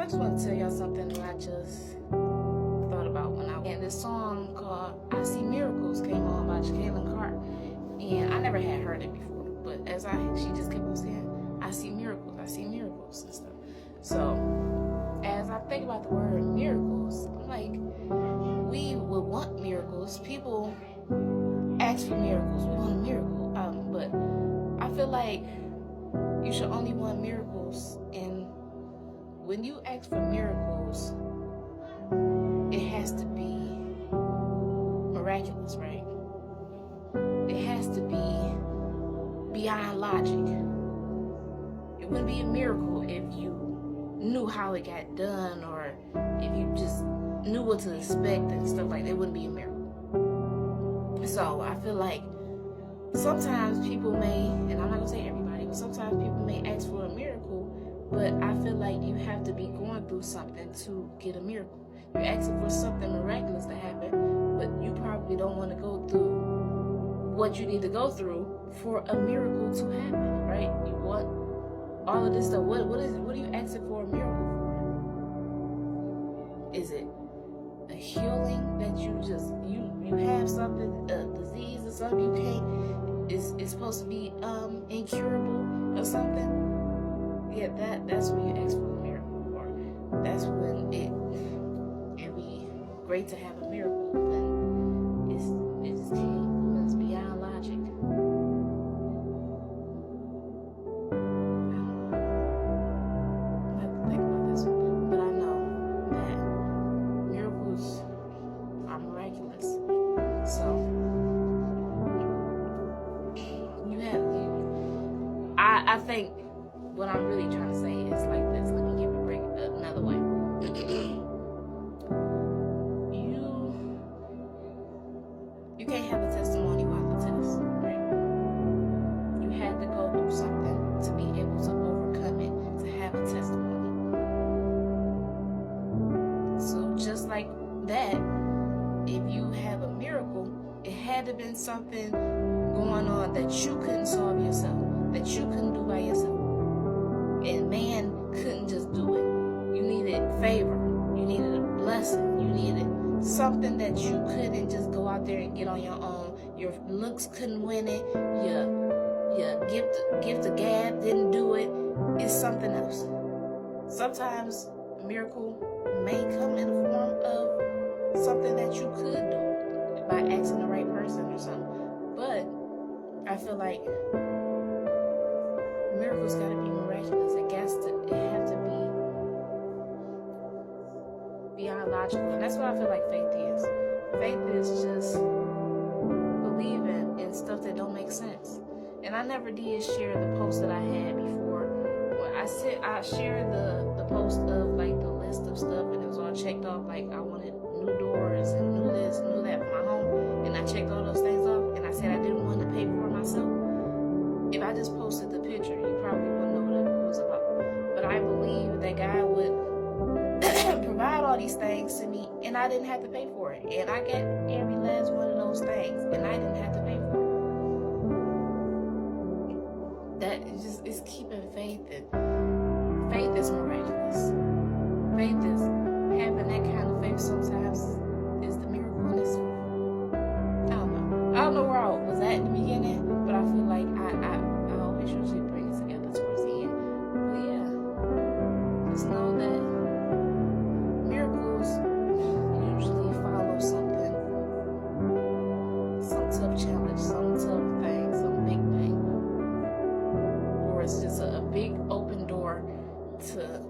I just want to tell y'all something that I just thought about when and this song called I See Miracles came on by Jacqueline Carr. And I never had heard it before. But she just kept on saying, I see miracles and stuff. So as I think about the word miracles, I'm like, we would want miracles. People ask for miracles. We want a miracle. But I feel like you should only want miracles, and when you ask for miracles, it has to be miraculous, right? It has to be beyond logic. It wouldn't be a miracle if you knew how it got done, or if you just knew what to expect and stuff like that. It wouldn't be a miracle. So I feel like sometimes people may, and I'm not gonna say everybody, but sometimes people may ask for a miracle, but I feel like you have to be going through something to get a miracle. You're asking for something miraculous to happen, but you probably don't want to go through what you need to go through for a miracle to happen, right? You want all of this stuff. What are you asking for a miracle for? Is it a healing that you have something, a disease or something you can't, it's supposed to be incurable or something? Yeah, that's when you ask for a miracle, or that's when it'd be great to have a miracle, but it just can't. It's beyond logic. I have to think about this one, but I know that miracles are miraculous. So I think what I'm really trying to say is like this. Let me bring it another way. You can't have a testimony without the test, right? You had to go through something to be able to overcome it, to have a testimony. So just like that, if you have a miracle, it had to have been something going on that you couldn't solve yourself, that you couldn't do by yourself. And man couldn't just do it. You needed favor. You needed a blessing. You needed something that you couldn't just go out there and get on your own. Your looks couldn't win it. Your gift of gab didn't do it. It's something else. Sometimes a miracle may come in the form of something that you could do by asking the right person or something. But I feel like miracles gotta be miraculous. It have to be beyond logical. And that's what I feel like faith is. Faith is just believing in stuff that don't make sense. And I never did share the post that I had before. When I shared the post of like the list of stuff, and it was all checked off. Like I wanted new doors and new this, new that for my home, and I checked all those things off. And I said I didn't want to pay for it myself. If I just posted the picture, you probably wouldn't know what it was about. But I believe that God would provide all these things to me, and I didn't have to pay for it. And I got every last one of those things, and I didn't have to pay for it. That is it's keeping faith, and faith is miraculous. Faith is having that kind of faith sometimes is the miracle in itself. I don't know where I was at in the beginning, but I feel like I always usually bring it together towards the end. But yeah, just know that miracles usually follow something, some tough challenge, some tough thing, some big thing, or it's just a big open door to